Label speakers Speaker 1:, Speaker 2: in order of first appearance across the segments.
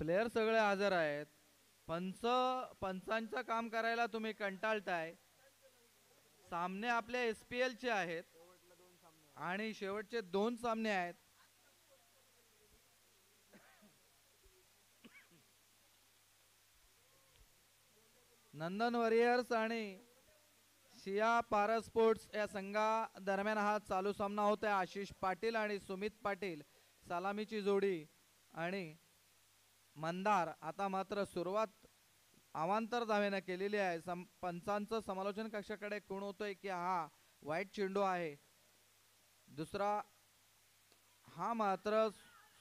Speaker 1: Player सगळे हजर आहेत. पंचांचं काम करायला तुम्ही कंटाळताय. सामने आपल्या SPL चे आहेत आणि शेवटचे 2 सामने आहेत. नंदन वॉरियर्स आणि शिया पारा स्पोर्ट्स या संघा दरम्यान हा चालू सामना होत आहे. आशिष पाटील आणि सुमित पाटील सलामीची जोडी आणि मंदार. आता मात्र सुरुवात अवांतर धावेनं केलेली आहे. पंचांचं समालोचन कक्षाकडे कोण होतोय की हा वाईट चेंडू आहे. दुसरा हा मात्र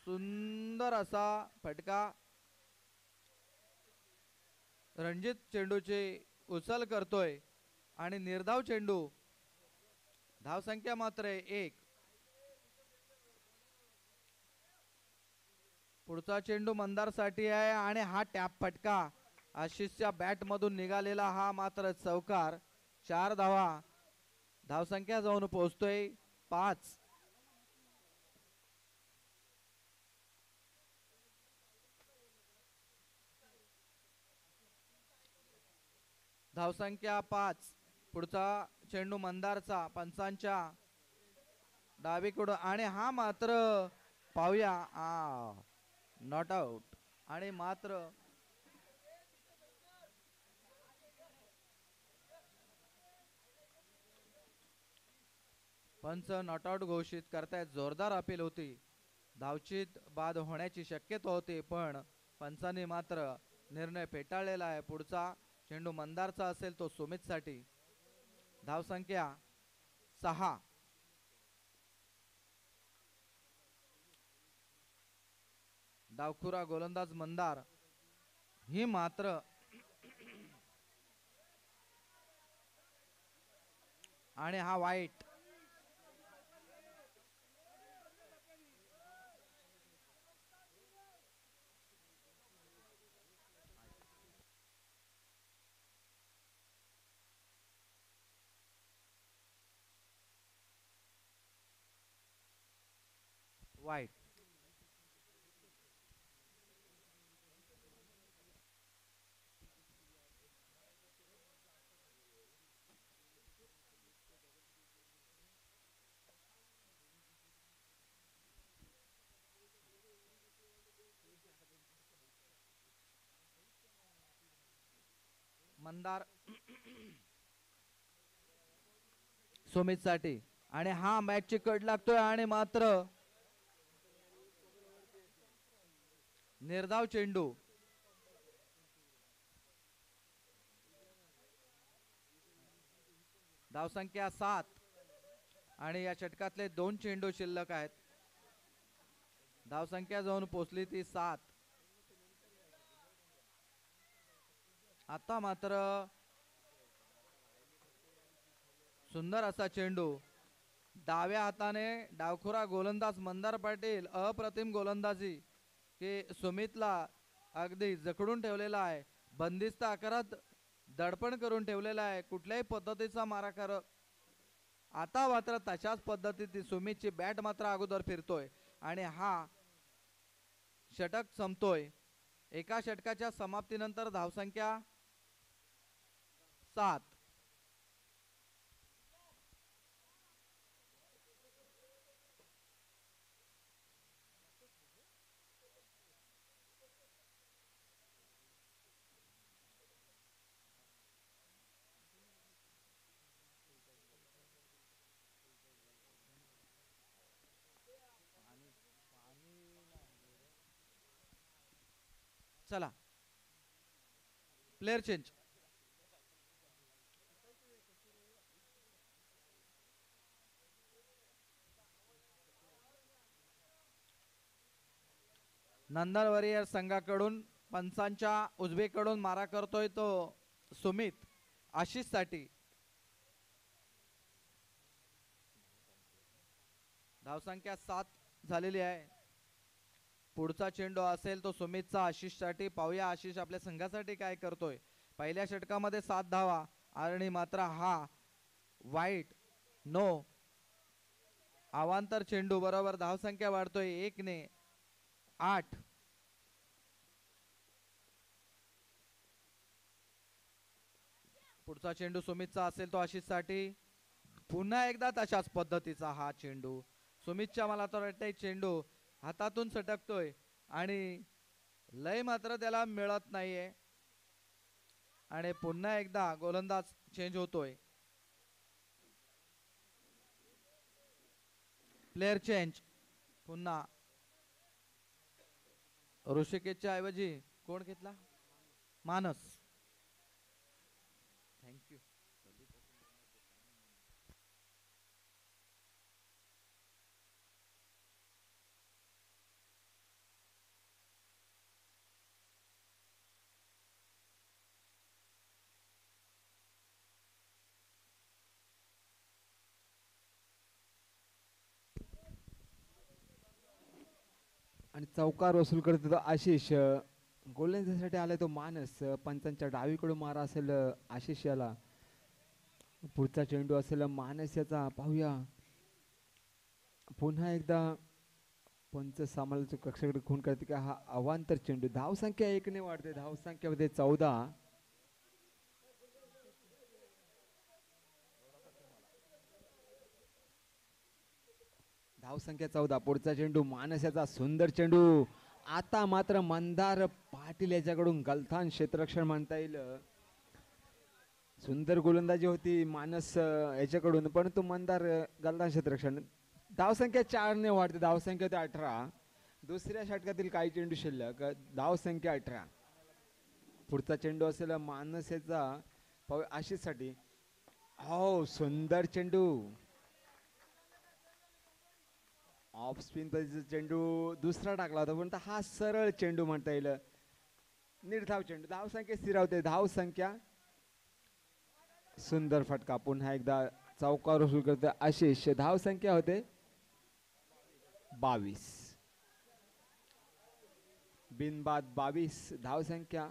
Speaker 1: सुंदर असा फटका रणजित चेंडूची उचल करतोय आणि निर्धाव चेंडू. धावसंख्या मात्र 1. पुढचा चेंडू मंदारसाठी आहे आणि हा टॅप फटका आशिषच्या बॅट मधून निघालेला हा मात्र चौकार. 4 धावा. धावसंख्या जाऊन पोहोचतोय 5. धावसंख्या 5. पुढचा चेंडू मंदारचा पंचांच्या डावीकडून आणि हा मात्र पाहूया नॉट आउट आणि मात्र पंच नॉट आउट घोषित करतायत. जोरदार अपील होती. धावचीत बाद होण्याची शक्यता होती पण पंचांनी मात्र निर्णय फेटाळलेला आहे. पुढचा चेंडू मंदारचा असेल तो सुमित साठी. धावसंख्या 6. डावखुरा गोलंदाज मंदार ही मात्र आणि हा वाईट. वाईट. मंदार सुमित साठी आणि हा मॅचची कट लागतोय आणि मात्र निर्धाव चेंडू. धावसंख्या 7 आणि या षटकातले 2 चेंडू शिल्लक आहेत. धावसंख्या जाऊन पोचली ती 7. आता मात्र सुंदर असा चेंडू डाव्या हाताने डावखुरा गोलंदाज मंदार पाटील अप्रतिम गोलंदाजी की सुमितला अगदी जखडून ठेवलेला आहे. बंदिस्त आकारात दडपण करून ठेवलेला आहे. कुठल्याही पद्धतीचा मारा कर. आता मात्र तशाच पद्धतीने सुमितची बॅट मात्र अगोदर फिरतोय आणि हा षटक संपतोय. एका षटकाच्या समाप्तीनंतर धावसंख्या 7. चला प्लेयर चेंज. नंदन वॉरियर संघाकडून पंचांच्या उजवीकडून मारा करतोय तो सुमित आशिष साठी. धावसंख्या 7 झालेली आहे. पुढचा चेंडू असेल तो सुमितचा आशिष साठी. पाहूया आशिष आपल्या संघासाठी काय करतोय. पहिल्या षटकामध्ये 7 धावा आणि मात्र हा वाईट. नो. अवांतर चेंडू बरोबर धावसंख्या वाढतोय 1 ने 8. पुढचा चेंडू सुमितचा असेल तो आशिषसाठी. पुन्हा एकदा तशाच पद्धतीचा हा चेंडू सुमितच्या, मला तर वाटतंय चेंडू हातातून सटकतोय आणि लय मात्र त्याला मिळत नाहीये आणि पुन्हा एकदा गोलंदाज चेंज होतोय. Player change. पुन्हा ऋषिकेशच्या ऐवजी कोण घेतला? मानस. थँक्यू.
Speaker 2: आणि चौकार वसूल करत होता आशिष. गोलंदाजीसाठी आलाय तो मानस. पंचांच्या डावीकडून मारा असेल आशिष याला. पुढचा चेंडू असेल मानस याचा. पाहूया पुन्हा एकदा पंच समालोचक कक्षाकडे खून करते का हा अवांतर चेंडू. धावसंख्या 1 ने वाढते. धावसंख्येमध्ये 14. धावसंख्या 14. पुढचा चेंडू मानस याचा. सुंदर चेंडू. आता मात्र मंदार पाटील याच्याकडून गलथान क्षेत्ररक्षण म्हणता येईल. सुंदर गोलंदाजी होती मानस याच्याकडून, परंतु मंदार गलथान क्षेत्ररक्षण. धावसंख्या 4 ने वाढते. धावसंख्या होते 18. दुसऱ्या षटकातील काही चेंडू शिल्लक. धावसंख्या 18. पुढचा चेंडू असेल मानस याचा आशिष साठी. हो, सुंदर चेंडू. ऑफ स्पिन पद्धतीचा चेंडू दुसरा टाकला होता, पण हा सरळ चेंडू म्हणता येईल. निर्धाव चेंडू. धावसंख्या स्थिरावते. धावसंख्या. सुंदर फटका. पुन्हा एकदा चौकार वसूल करते आशिष. धावसंख्या होते 22. बिनबाद 22 धावसंख्या.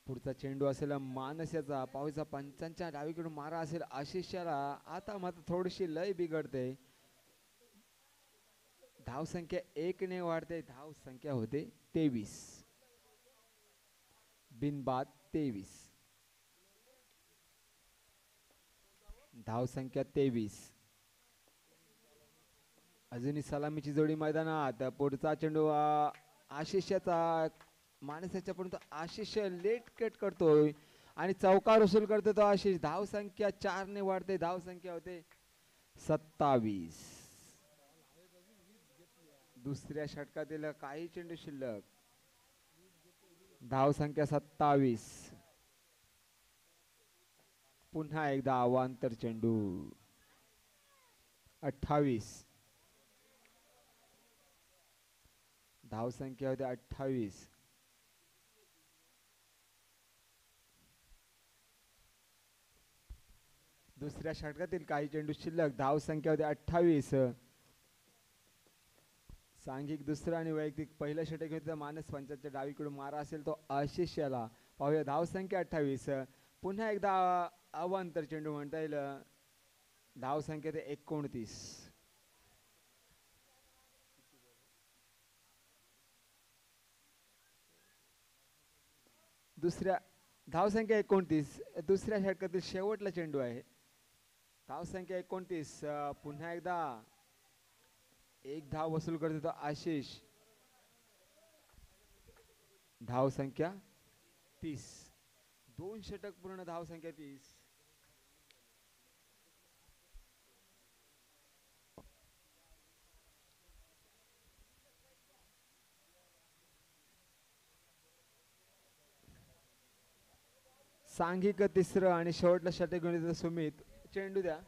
Speaker 2: पुढचा चेंडू असेल मानस याचा. पाहूचा पंचांच्या डावीकडून मारा असेल आशिष याला. आता मात्र थोडीशी लय बिघडते. धावसंख्या 1 ने वाढते. धावसंख्या होते 23. बिनबाद 23. धावसंख्या 23. अजूनही सलामीची जोडी मैदानात. पुढचा चेंडू आशिषाचा. मानसाच्या, परंतु आशिष लेट कट करतोय आणि चौकार वसूल करतो तो आशिष. धावसंख्या 4 ने वाढते. धावसंख्या होते 27. दुसऱ्या षटकातील काही चेंडू शिल्लक. धावसंख्या 27. पुन्हा एकदा अवांतर चेंडू 28. धावसंख्या होते 28. दुसऱ्या षटकातील काही चेंडू शिल्लक. धावसंख्या होते 28. सांघिक दुसरा आणि वैयक्तिक पहिलं षटक होतं. मानस पंचांच्या डावीकडून मारा असेल तो आशिष याला. पाहूया धावसंख्या 28. पुन्हा एकदा अवांतर चेंडू म्हणता येईल. धावसंख्या ते 29. दुसऱ्या धावसंख्या 29. दुसऱ्या षटकातील शेवटला चेंडू आहे. धावसंख्या 29. पुन्हा एकदा एक धाव वसूल करत होता आशिष. धावसंख्या 30. 2 षटक पूर्ण. धावसंख्या 30. सांघिक तिसरं आणि शेवटला षटक घेऊन सुमित. चेंडू द्या.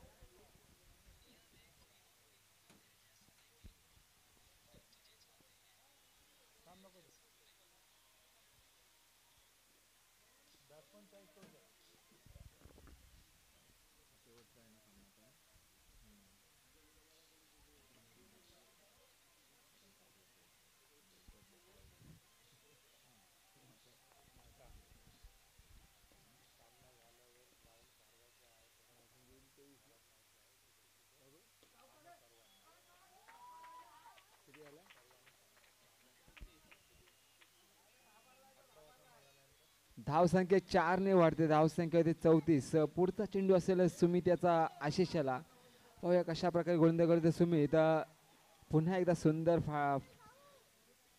Speaker 2: धावसंख्या 4 वाढते. धावसंख्या होते 34. पुढचा चेंडू असेल सुमित याचा आशिषाला. पाहूया कशा प्रकारे गोलंदाज करते सुमित. पुन्हा एकदा सुंदर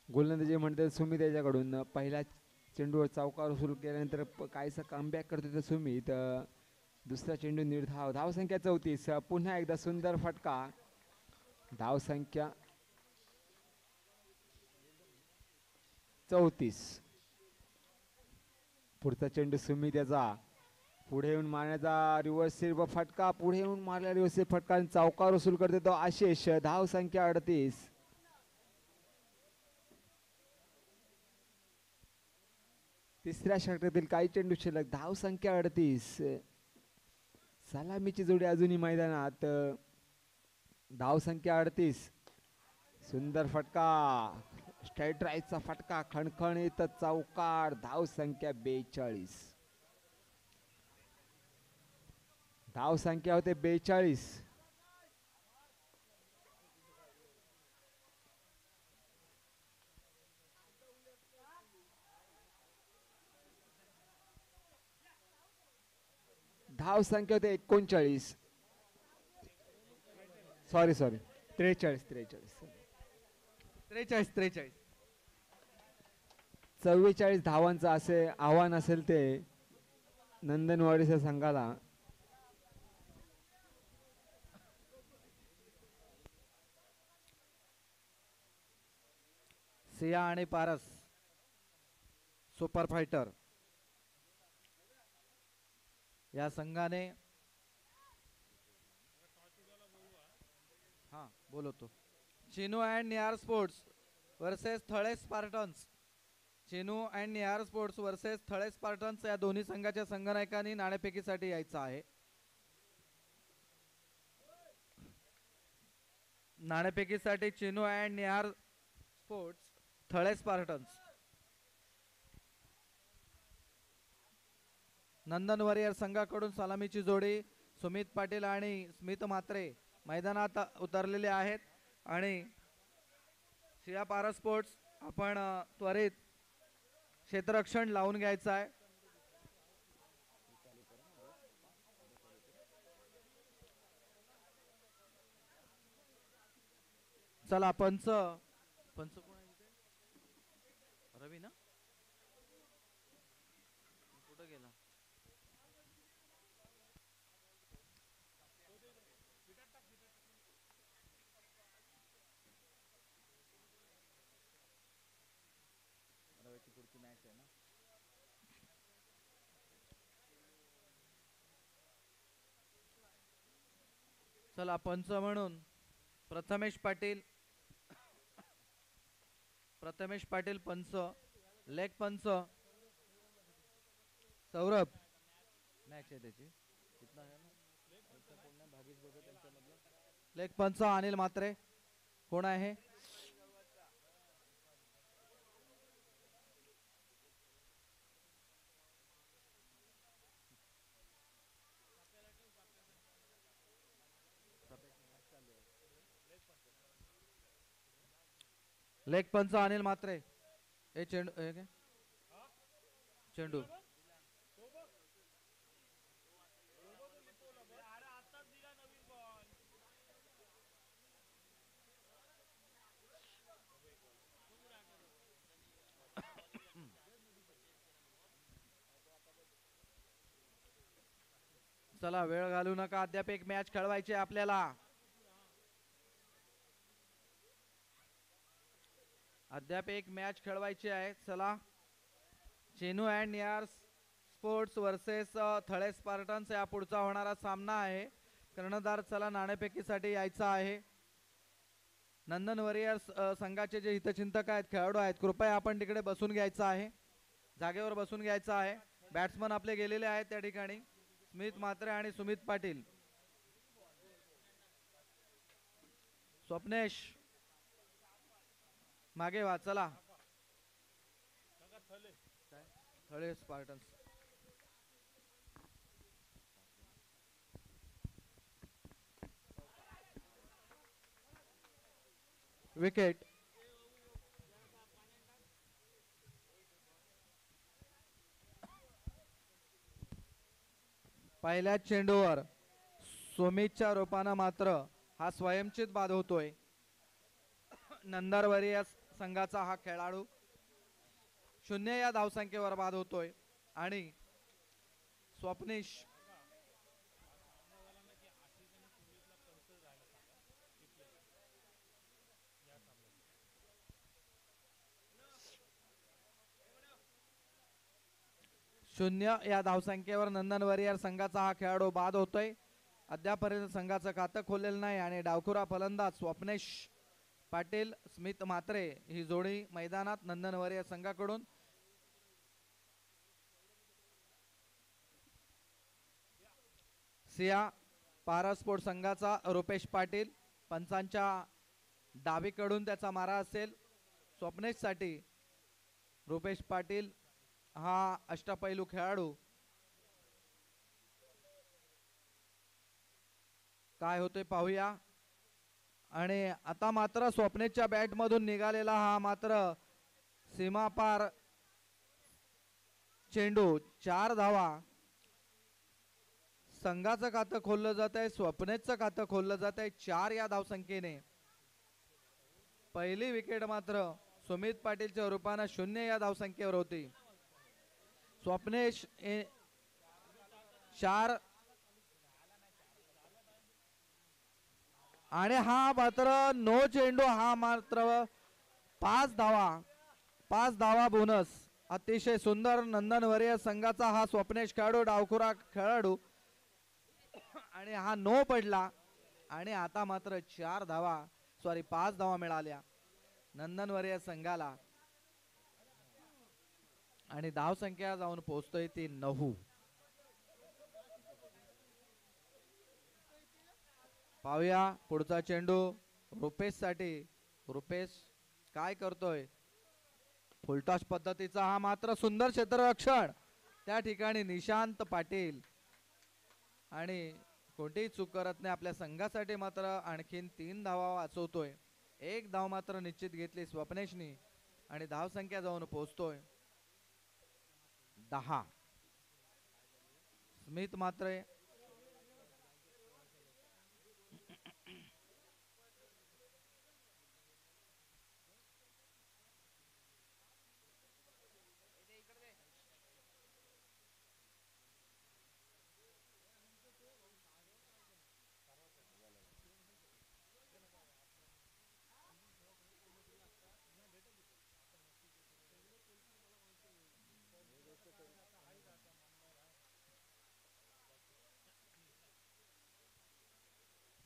Speaker 2: गोलंदाजी म्हणते सुमित याच्याकडून. पहिल्या चेंडूवर चौकार सुरू केल्यानंतर काहीसा कमबॅक करतो ते सुमित. दुसरा चेंडू निर्धाव. धावसंख्या 34. पुन्हा एकदा सुंदर फटका. धावसंख्या 34. पुढचा चेंडू सुमित याचा. पुढे येऊन मारण्याचा रिव्हर्स फटका. पुढे येऊन मारला रिव्हर्स फटका आणि चौकार वसूल करते तो आशिष. धावसंख्या 38. तिसऱ्या षटकातील काही चेंडू शिल्लक. धावसंख्या 38. सलामीची जोडी अजूनही मैदानात. धावसंख्या 38. सुंदर फटका. स्ट्राईट राईटचा फटका. खणखणीत चौकार. धावसंख्या 42. धावसंख्या होते 42. धावसंख्या होते 39. सॉरी 43. 44 धावांचं असे आव्हान असेल ते नंदनवाडीच्या संघाला.
Speaker 1: सिया आणि पारस सुपर फायटर या संघाने बोलवतो. Chinu and Nihar sports versus Thale spartans. Chinu and Nihar sports versus Thale spartans या दोन्ही संघाच्या संघनायकांनी नाणेफेकीसाठी यायचं आहे. नाणेफेकीसाठी Chinu and Nihar sports Thale spartans. Nandan warrior संघाकडून सलामीची जोडी सुमित पाटील आणि स्मित म्हात्रे मैदानात उतरलेले आहेत. आणि सिया पारा स्पोर्ट्स आपण त्वरित क्षेत्ररक्षण लावून घ्यायचं आहे. चला पंच कोण आहे? रवी ना कुठं गेला? पुढची मॅच आहे ना. चला पंच म्हणून प्रथमेश पाटील पंच. लेग पंच सौरभ. मॅच आहे त्याची. लेग पंच अनिल म्हात्रे. कोण आहे? लेग पंच अनिल म्हात्रे. हे चेंडू चला वेळ घालू नका. अद्याप एक मॅच खेळवायची आपल्याला. अद्याप एक मॅच खेळवायची आहे. चला Chenu and Nihar sports versus Thale spartans या पुढचा होणारा सामना आहे. कर्णधार चला नाणेफेकीसाठी यायचा आहे. नंदन वॉरियर्स संघाचे जे हितचिंतक आहेत खेळाडू आहेत कृपया आपण तिकडे बसून घ्यायचं आहे. जागेवर बसून घ्यायचं आहे. बॅट्समन आपले गेलेले आहेत त्या ठिकाणी. स्मित म्हात्रे आणि सुमित पाटील. स्वप्नेश मागे वा. चला थळे स्पार्टन्स. विकेट. पहिल्याच चेंडूवर सुमितच्या रूपानं मात्र हा स्वयंचित बाद होतोय. नंदरवरी या संघाचा हा खेळाडू 0 या धावसंख्येवर बाद होतोय आणि स्वप्नेश शून्य या धावसंख्येवर नंदन वरियर संघाचा हा खेळाडू बाद होतोय. अद्यापर्यंत संघाचं खातं खोललेलं नाही आणि डावखुरा फलंदाज स्वप्नेश पाटील स्मित म्हात्रे ही जोडी मैदानात नंदन वरियर संघाकडून. सिया पारास्पोर्ट संघाचा रुपेश पाटील पंचांच्या डावीकडून त्याचा मारा असेल. स्वप्नेश साठी रुपेश पाटील हा अष्टपैलू खेळाडू. काय होते पाहूया. आणि आता मात्र स्वप्नेशच्या बॅट मधून निघालेला हा मात्र सीमापार चेंडू 4 धावा. संघाचं खातं खोललं जात आहे. स्वप्नेशचं खातं खोललं जात आहे 4 या धावसंख्येने. पहिली विकेट मात्र सुमित पाटीलच्या रूपानं 0 या धावसंख्येवर होती. स्वप्नेश 4 आणि हा मात्र नो चेंडू हा मात्र 5 धावा बोनस. अतिशय सुंदर नंदन वरियर संघाचा हा स्वप्नेश खेळाडू डावखुरा खेळाडू आणि हा नो पडला आणि आता मात्र 5 धावा मिळाल्या नंदन वरियर संघाला आणि धावसंख्या जाऊन पोहोचतोय ती 9. पाहूया पुढचा चेंडू रुपेश साठी. रुपेश काय करतोय. फुलटॉस पद्धतीचा हा मात्र सुंदर क्षेत्ररक्षण त्या ठिकाणी निशांत पाटील आणि कोणतीही चूक करत नाही. आपल्या संघासाठी मात्र आणखीन 3 धावा वाचवतोय. 1 धाव मात्र निश्चित घेतली स्वप्नेशनी आणि धावसंख्या जाऊन पोहोचतोय 10. स्मित मात्र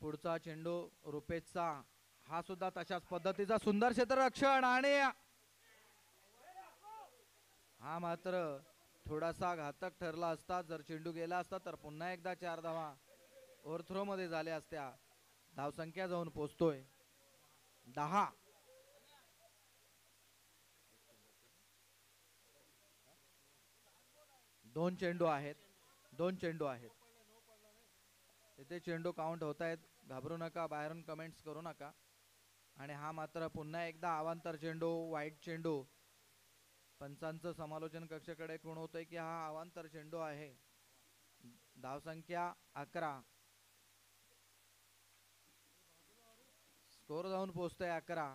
Speaker 1: पुढचा चेंडू रुपेशचा हा सुद्धा तशाच पद्धतीचा सुंदर क्षेत्ररक्षण आणि हा मात्र थोडासा घातक ठरला असता. जर चेंडू गेला असता तर पुन्हा एकदा 4 धावा ओव्हरथ्रो मध्ये झाल्या असत्या. धावसंख्या जाऊन पोहोचतोय 10. दोन चेंडू आहेत. इथे चेंडू काउंट होत आहेत. घाबरू नका, बाहेरून कमेंट्स करू नका. आणि हा मात्र पुन्हा एकदा अवांतर चेंडू वाईट चेंडू. पंचांचं समालोचन कक्षाकडे कोण होतंय की हा अवांतर चेंडू आहे. धावसंख्या 11. स्कोर जाऊन पोहोचतोय 11.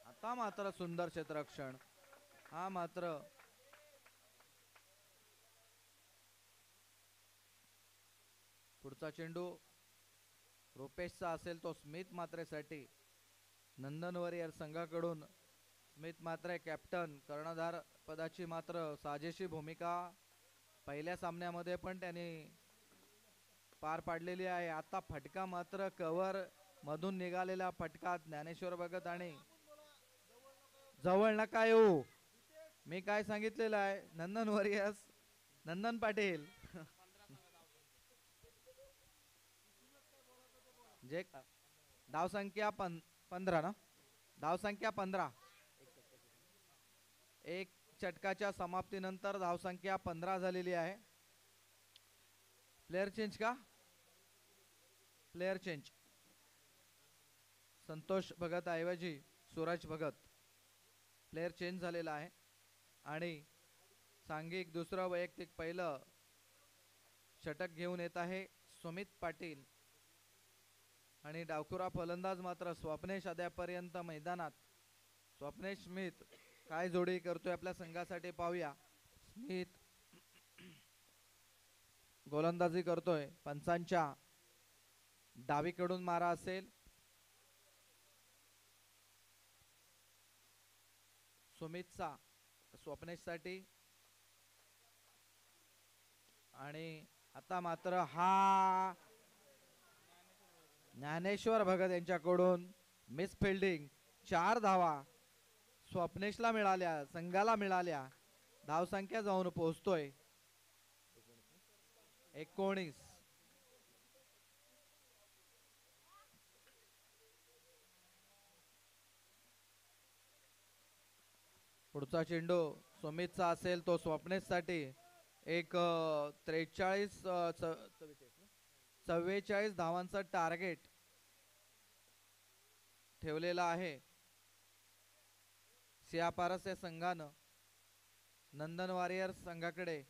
Speaker 1: आता मात्र सुंदर क्षेत्ररक्षण. हा मात्र पुढचा चेंडू रुपेशचा असेल तो स्मित मात्रेसाठी. नंदन वरियर संघाकडून स्मित मात्रे कॅप्टन कर्णधार पदाची मात्र साजेशी भूमिका पहिल्या सामन्यामध्ये पण त्यांनी पार पाडलेली आहे. आता फटका मात्र कव्हर मधून निघालेला फटका ज्ञानेश्वर भगत आणि जवळ नका येऊ. मी काय सांगितलेलं आहे. नंदन वरियर्स नंदन पाटील जे धावसंख्या 15 ना. धावसंख्या 15. एक षटकाच्या समाप्तीनंतर धावसंख्या 15 झालेली आहे. प्लेयर चेंज का. Player change. संतोष भगत ऐवजी सूरज भगत प्लेयर चेंज झालेला आहे आणि सांघिक दुसरं वैयक्तिक पहिलं षटक घेऊन येत आहे सुमित पाटील आणि डावखुरा फलंदाज मात्र स्वप्नेश अद्यापर्यंत मैदानात. स्वप्नेश स्मिथ काय जोडी करतोय आपल्या संघासाठी पाहूया. स्मिथ गोलंदाजी करतोय. पंचांच्या डावीकडून मारा असेल. सुमितचा स्वप्नेशसाठी आणि आता मात्र हा ज्ञानेश्वर भगत यांच्याकडून मिस फिल्डिंग. 4 धावा स्वप्नेशला मिळाल्या, संघाला मिळाल्या. धावसंख्या जाऊन पोहोचतोय 19. पुढचा चेंडू सुमितचा असेल तो स्वप्नेशसाठी. एक 44 धावांचा टार्गेट ठेवलेला आहे सिया पारस या संघानं. नंदन वॉरियर्स संघाकडे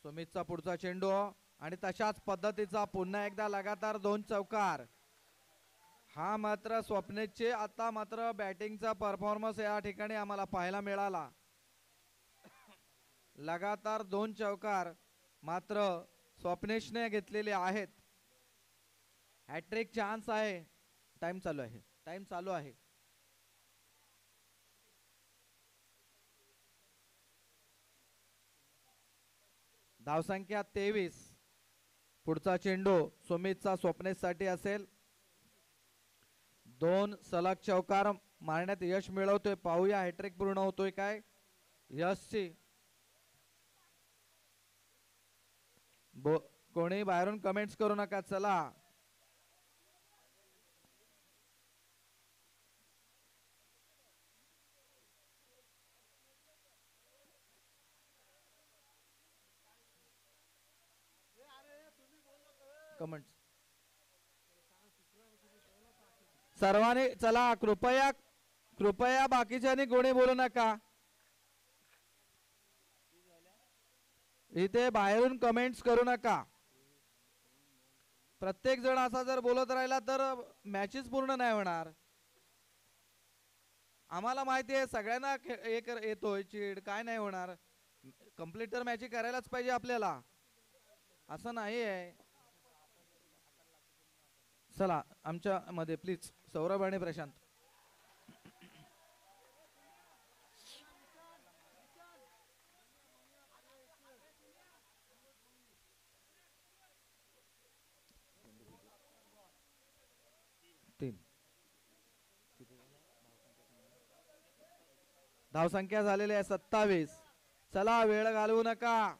Speaker 1: सुमितचा पुढचा चेंडू आणि तशाच पद्धतीचा पुन्हा एकदा लगातार 2 चौकार. हा मात्र स्वप्नेशचे आता मात्र बॅटिंगचा परफॉर्मन्स या ठिकाणी आम्हाला पाहायला मिळाला. लगातार 2 चौकार मात्र स्वप्नेशने घेतलेले आहेत. हॅट्रिक चान्स आहे. टाइम चालू आहे. धावसंख्या 23. पुढचा चेंडू सुमितचा स्वप्नेशसाठी असेल. 2 सलग चौकार मारण्यात यश मिळवतोय. पाहूया हॅट्रिक पूर्ण होतोय काय यशची. कोणी बाहेरून कमेंट्स करू नका. चला कमेंट्स सर्वांनी. चला कृपया बाकीच्यांनी कोणी बोलू नका. इथे बाहेरून कमेंट्स करू नका. प्रत्येक जण असा जर बोलत राहिला तर मॅचेस पूर्ण नाही होणार. आम्हाला माहिती आहे सगळ्यांना एक येतोय चीड. काय नाही होणार. कंप्लीट तर मॅच करायलाच पाहिजे आपल्याला. असं नाही आहे. चला आमच्या मध्ये प्लीज सौरभ आणि प्रशांत. धावसंख्या झालेली आहे 27. चला वेळ घालवू नका.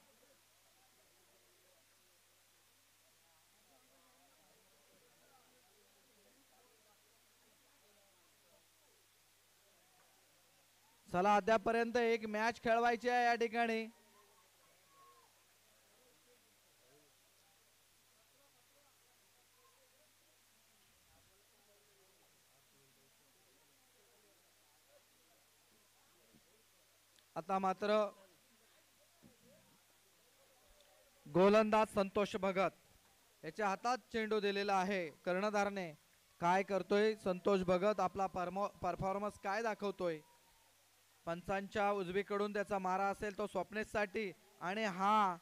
Speaker 1: चला अद्यापर्यंत एक मॅच खेळवायची आहे या ठिकाणी. आता मात्र गोलंदाज संतोष भगत याच्या हातात चेंडू दिलेला आहे. कर्णधारने काय करतोय संतोष भगत. आपला परफॉर्मन्स काय दाखवतोय. पंचांच्या उजवीकडून त्याचा मारा असेल तो स्वप्नेशसाठी आणि हा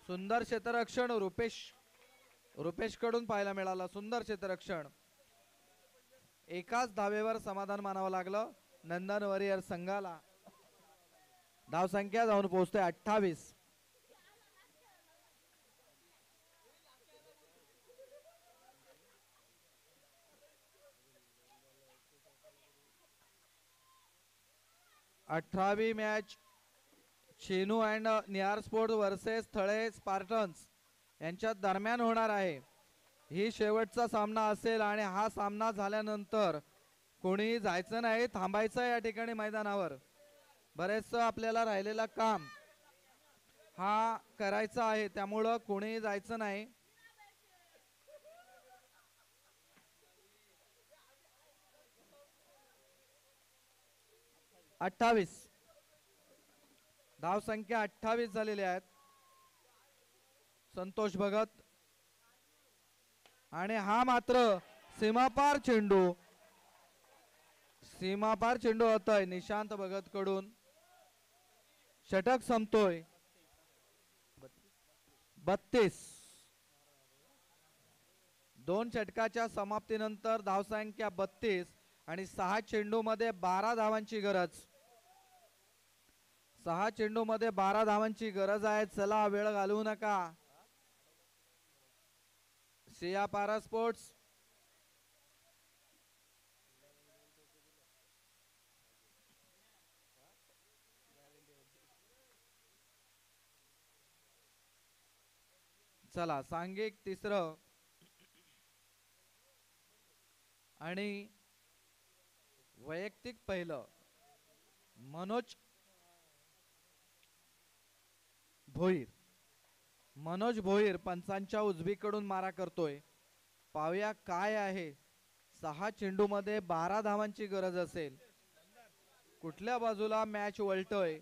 Speaker 1: सुंदर क्षेत्ररक्षण रुपेश कडून पाहायला मिळाला. सुंदर क्षेत्ररक्षण. एकाच धावेवर समाधान मानावं लागलं नंदन वॉरियर संघाला. धावसंख्या जाऊन पोहोचते 28. अठरावी match Chenu and Nihar sport versus Thale spartans यांच्या दरम्यान होणार आहे. ही शेवटचा सामना असेल आणि हा सामना झाल्यानंतर कोणी जायचं नाही. थांबायचं या ठिकाणी मैदानावर. बरेच आपल्याला राहिलेला काम हा करायचा आहे त्यामुळं कोणी जायचं नाही. अठ्ठावीस धाव संख्या 28 झालेले आहेत. संतोष भगत आणि हा मात्र सीमापार चेंडू, सीमापार चेंडू होतोय निशांत भगत कडून. षटक संपतोय 32. 2 षटकाच्या समाप्तीनंतर धावसंख्या 32 आणि 6 चेंडू मध्ये 12 धावांची गरज. 6 चेंडू मध्ये 12 धावांची गरज आहे. चला वेळ घालवू नका. सिया पारा स्पोर्ट्स चला सांघिक तिसरं आणि वैयक्तिक पहिलं. मनोज भोईर, मनोज भोईर पंचांच्या उजवीकडून मारा करतोय. पाहूया काय आहे. 6 चेंडू मध्ये 12 धावांची गरज असेल. कुठल्या बाजूला मॅच वळतोय,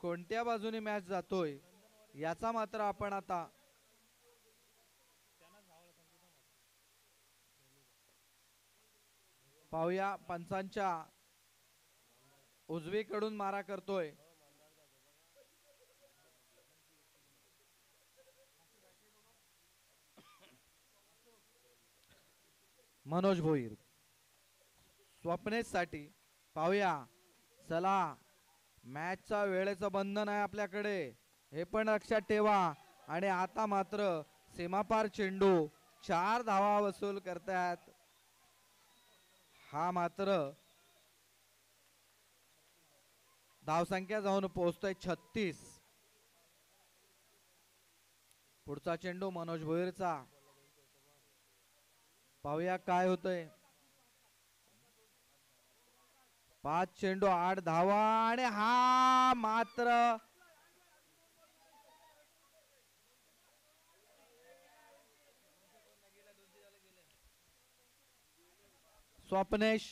Speaker 1: कोणत्या बाजूने मॅच जातोय याचा मात्र आपण आता पाहूया. पंचांच्या उजवीकडून मारा करतोय मनोज भोईर स्वप्नेश साठी. पाहूया. चला मॅचचा वेळेचं बंधन आहे आपल्याकडे, हे पण लक्षात ठेवा. आणि आता मात्र सीमापार चेंडू 4 धावा वसूल करतात. हा मात्र धावसंख्या जाऊन पोहोचतोय 36. पुढचा चेंडू मनोज भोईरचा. पाहूया काय होतंय. 5 चेंडू 8 धावा आणि हा मात्र स्वप्नेश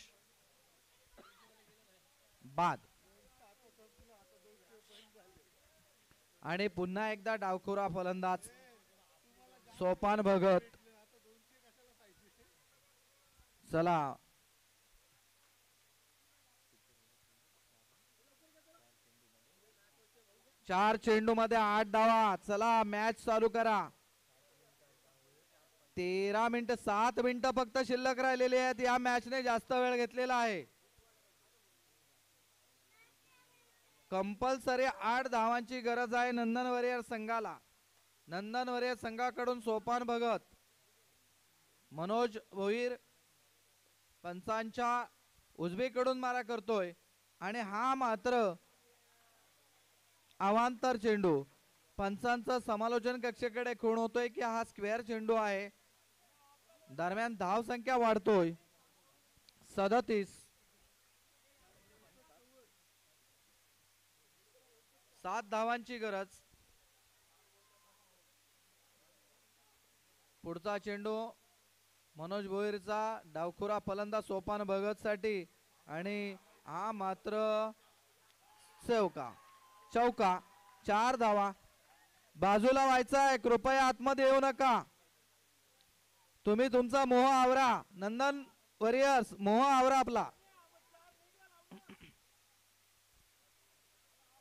Speaker 1: बाद. आणि पुन्हा एकदा डावखुरा फलंदाज सोपान भगत. चला चार चेंडू मध्ये 8 धावा. चला मॅच चालू करा. 13 मिनिटं 7 मिनिटं फक्त शिल्लक राहिलेली आहेत. या मॅचने जास्त वेळ घेतलेला आहे. कंपल्सरी 8 धावांची गरज आहे नंदन वॉरियर संघाला. नंदन वॉरियर संघाकडून सोपान भगत, मनोज भोईर पंचांच्या उजवीकडून मारा करतोय आणि हा मात्र अवांतर चेंडू. पंचांचा समालोचन कक्षेकडे खूण होतोय की हा स्क्वेअर चेंडू आहे. दरम्यान धाव संख्या वाढतोय 37. 7 धावांची गरज. पुढचा चेंडू मनोज भोईरचा. डावखुरा फलंदाज सोपान भगत साठी आणि हा मात्र चौका. 4 धावा. बाजूला व्हायचा आहे. कृपया आतमध्ये येऊ नका. तुम्ही तुमचा मोह आवरा. नंदन वॉरियर्स मोह आवरा आपला.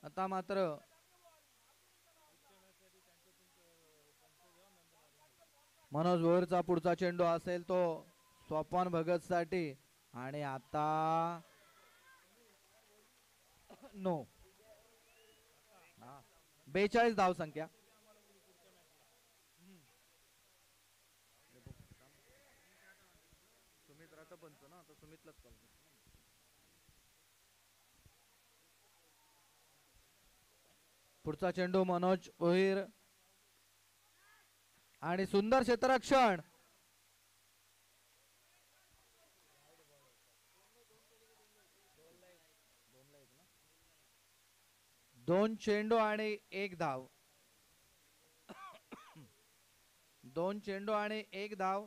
Speaker 1: आता मात्र मनोज भोईरचा पुढचा चेंडू असेल तो सोपान भगत साठी आणि आता नो. 42 धाव संख्या. पुढचा चेंडू मनोज भोईर आणि सुंदर क्षेत्ररक्षण. दोन चेंडू आणि 1 धाव. 2 चेंडू आणि 1 धाव.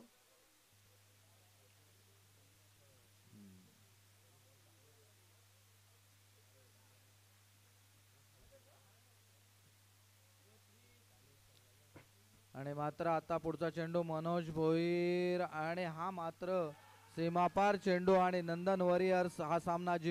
Speaker 1: आणि मात्र आता पुढचा चेंडू मनोज भोईर आणि हा मात्र सीमापार चेंडू आणि नंदन वॉरियर्स हा सामना